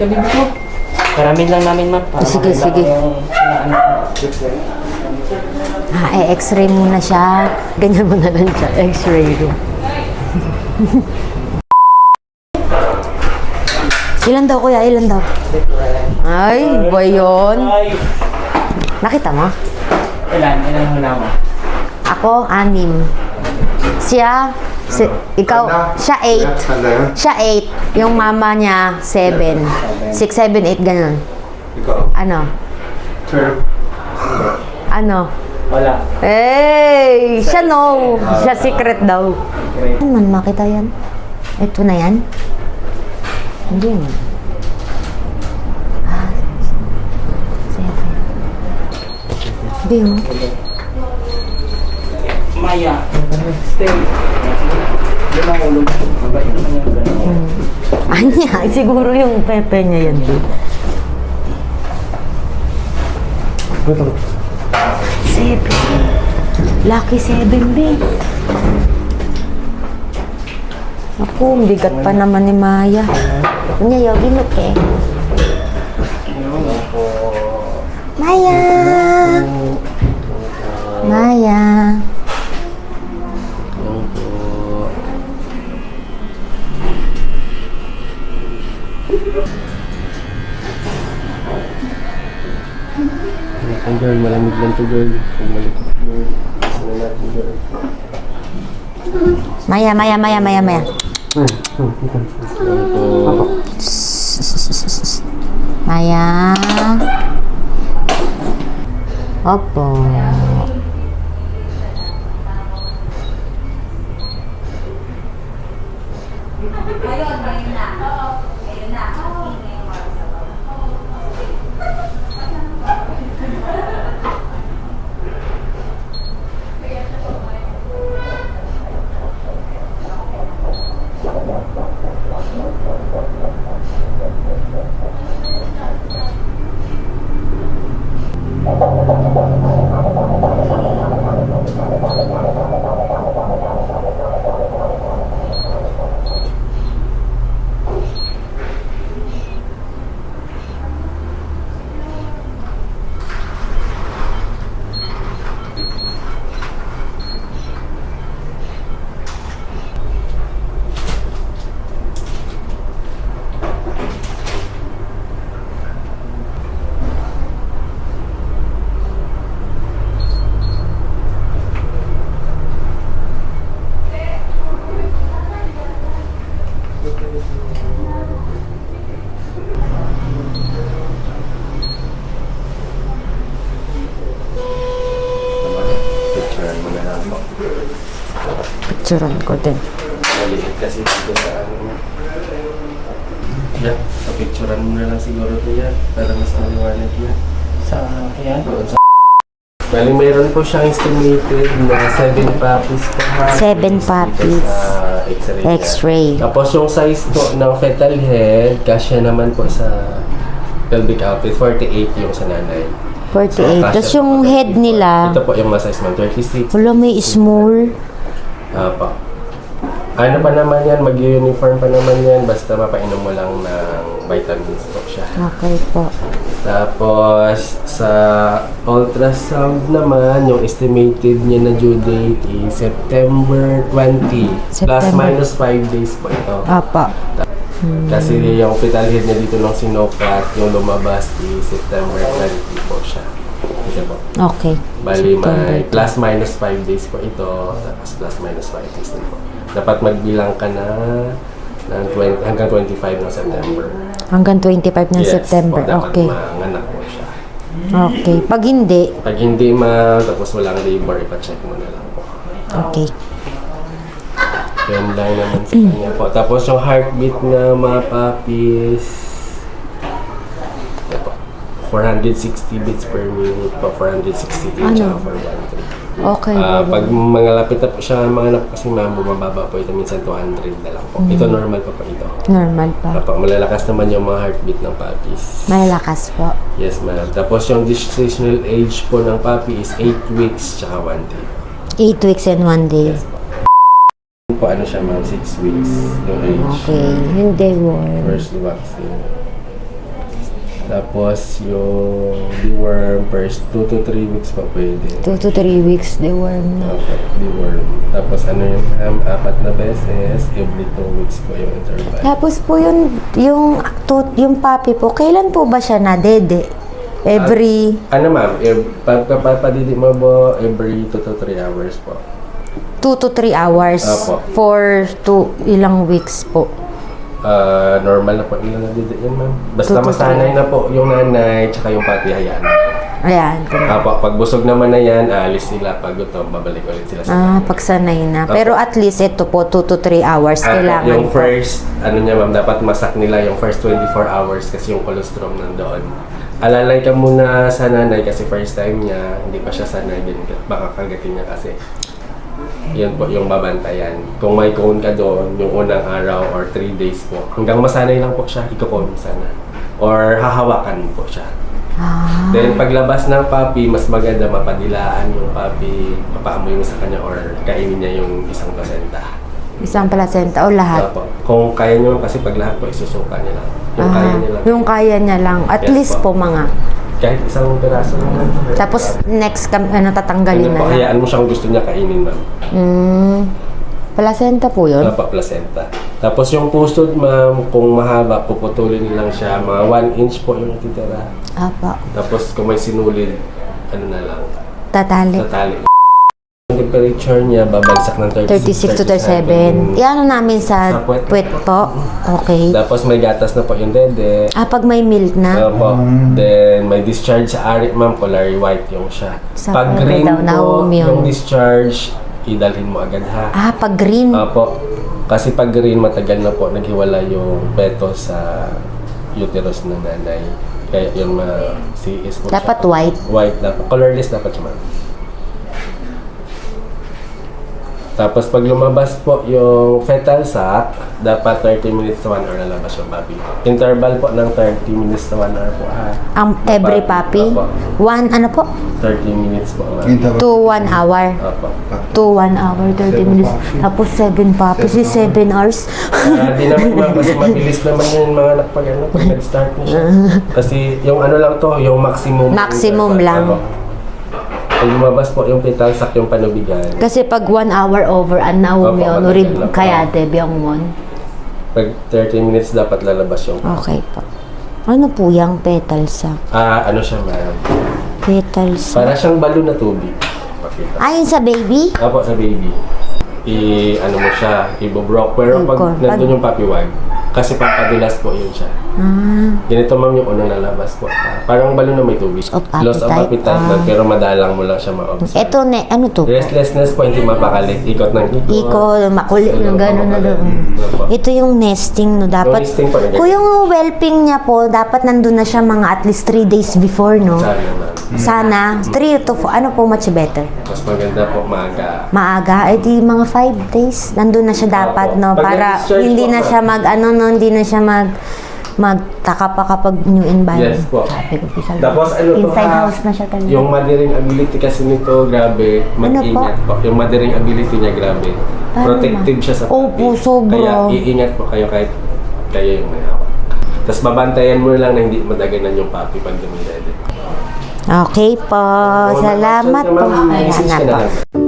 bibi ko. Karamin lang namin, ma'am. Sige, sige. X-ray muna siya. Ganyan mo na lang siya. X-ray room. Ilan daw, kuya? Ilan daw? Ay, ba yun? Nakita mo? Ilan hula mo? Ako, 6. Siya, ikaw, siya 8. Siya 8. Yung mama niya, 7. 6, 7, 8, ganun. Ikaw? Ano? 12. Ano? Wala. Hey! Siya no! Siya secret daw. Ano man makita yan? Ito na yan? Hindi mo. 7. Hindi mo. Maya. Stay. Hindi mahulog. Mabait naman yung gano'n. Anya, siguro yung pepe niya yan. 7. Lucky 7, babe. Ako, bigat pa naman ni Maya. Anya, yogi look eh. Maya! Maya! Ang girl, malamig lang to girl. Malamig girl. Sana natin girl. Maya, Maya, Maya, Maya, Maya. Maya. Opo. Picturean mo na lang po. Picturean ko din. Maliit kasi dito sa ano niya. Yan, picturean mo na lang siguro ito yan. Para mas maliwanag yan. Sa yan? Bali, mayroon po siyang estimated na 7 puppies po. 7 puppies. Sa X-ray. X-ray. Tapos yung size po ng fetal head, kasya naman po sa pelvic outlet, 48 yung sa nanay. 48. Tapos yung head nila, Ito po yung ma-size man, 36. wala may small. Pa. Ano pa naman yan, mag-uniform pa naman yan, basta mapainom mo lang ng vitamins po siya. Okay po. Tapos, sa ultrasound naman, yung estimated niya na due date is September 20. Plus September. minus 5 days po ito. Apa. Kasi yung fetal head niya dito ng sinukat, yung lumabas is September 20 po siya. Ito po. Okay. Bali, September. may plus minus 5 days po ito, tapos plus minus 5 days din po. Dapat magbilang ka na ng hanggang 25 ng September. Hanggang 25 ng Yes, September. po, dapat Okay. manganak po siya. Okay. Pag hindi, Pag hindi tapos walang labor, ipacheck mo na lang po. okay. Yan lang naman sa kanya po. Tapos yung heartbeat na mga puppies, ito po, 460 beats per minute po, 463 Ano? tsaka 413. Okay. Pag mga lapit na po siya mga anak kasi mga bumababa po ito, minsan 200 na lang po. Ito normal pa po ito. Normal pa. Kapag malalakas naman yung mga heartbeat ng puppies. Malakas po. Yes, ma'am. Tapos yung gestational age po ng puppy is 8 weeks tsaka 1 day. 8 weeks and 1 day. Yes po. Po ano siya ma'am, 6 weeks yung age. Okay. Hindi war. First vaccine. Tapos yung deworm first 2 to 3 weeks pa pwede. 2 to 3 weeks, deworm na. Okay, deworm. Tapos ano yung 4 na beses, every 2 weeks po yung interval. Tapos po yung puppy po, kailan po ba siya nadede? Every Ano ma'am, pagkapapadidi mo po every 2 to 3 hours po. 2 to 3 hours Apo. for ilang weeks po. Normal na po nila nadidi yan ma'am. 2 Basta to 3 masanay na po yung nanay tsaka yung papi, hayaan. Ayan. Apo, pag busog naman na yan, alis sila. Pag gutom, babalik ulit sila sa Pagsanay na. Apo. Pero at least ito po, 2 to 3 hours kailangan yung po. first, ano niya ma'am, dapat masak nila yung first 24 hours kasi yung colostrum nandoon. Alalay ka muna sa nanay kasi first time niya, hindi pa siya sanay din. Baka kagatin niya kasi. Yun po yung babantayan. Kung may cone ka doon, yung unang araw or 3 days po, hanggang masanay lang po siya, iko-cone sana. Or hahawakan po siya. Then paglabas ng puppy, mas maganda mapadilaan yung puppy, mapaamoy mo sa kanya or kainin niya yung isang placenta. Isang placenta o lahat? Opo. Kung kaya niyo kasi pag lahat po isusuka niya lang. Yung kaya niya lang. Yung kaya niya lang. At Yes least po mga. Kahit isang piraso lang. Tapos next, tatanggalin na po, lang. hayaan mo siyang gusto niya kainin ma'am. Placenta po yun? Opo, placenta. Tapos yung pusod ma'am, kung mahaba, puputulin lang siya. Mga 1 inch po yung ititira. Apa. Tapos kung may sinulid, ano na lang, Tatali. tatali. Yung temperature niya, babagsak ng 36 to 37. Iano namin sa Sa puwet. puwet po. Okay. Tapos may gatas na po yung dede. Pag may milk na, Opo. Then, may discharge sa ari, ma'am. Color white yung siya. Sa Pag pwede green daw na po, home yun. yung discharge, idalhin mo agad ha. pag green. Opo. Kasi pag green, matagal na po naghiwala yung peto sa uterus ng nanay. Kaya yung CS po Dapat siya. white. White dapat. Colorless dapat siya, ma'am. Tapos pag lumabas po yung fetal sac, dapat 30 minutes to 1 hour lalabas yung puppy. Interval po ng 30 minutes to 1 hour po ha. Every puppy? Opo. 1 ano po? 30 minutes po ma'am. To 1 hour. Opo. To 1 hour, 30 minutes. Tapos 7 puppies, 7 hours. Di naman ma'am, kasi mabilis naman yung mga anak pag ano, pag nag-start na siya. Kasi yung ano lang to, yung maximum. Maximum lang. Opo. Pag lumabas po yung fetal sac, yung panubigan. Kasi pag 1 hour over an hour Opo, yun, matagal urid na po. kaya debyang mon. Pag 30 minutes dapat lalabas yung Okay po. Ano po yung petal sac? ano siya ma'am? Petal sac. Para siyang balon na tubig. Pakita. Ayun sa baby? Apo, sa baby. Ano mo siya, ibobrok. Pero pag nandun yung puppy wag, kasi papadulas po yun siya. Ganito ma'am yung unang lalabas po. Parang balon na may tubig. Of Loss of appetite. appetite ma'am, pero madalang mo lang siya ma-observe. Ito, ano to? Restlessness po, hindi mapakalit. Ikot ng ikot. Iko, makulit na gano'n na doon. Ito yung nesting, no? Dapat, Yung nesting po, kung yung whelping niya po, dapat nandun na siya mga at least 3 days before, no? Sana ma'am. Sana, 3 to 4, ano po much better? Mas maganda po maaga. Maaga, di mga 5 days, nandun na siya dapat, Opo. no? Pag Para nag-discharge hindi po, na ma'am. siya hindi na siya magtaka pa kapag new environment. Yes po. Sabi ko, Tapos ano to inside ha, house na siya talaga. yung mothering ability kasi nito, grabe, mag-ingat po. Yung mothering ability niya, grabe. Paano Protective siya sa Opo, puppy. sobra. Kaya iingat po kayo kahit kayo yung may hawak. Tapos babantayan mo lang na hindi madaganan yung puppy pag dumidede. Okay po, salamat po. Message Ayan ka na na po. lang.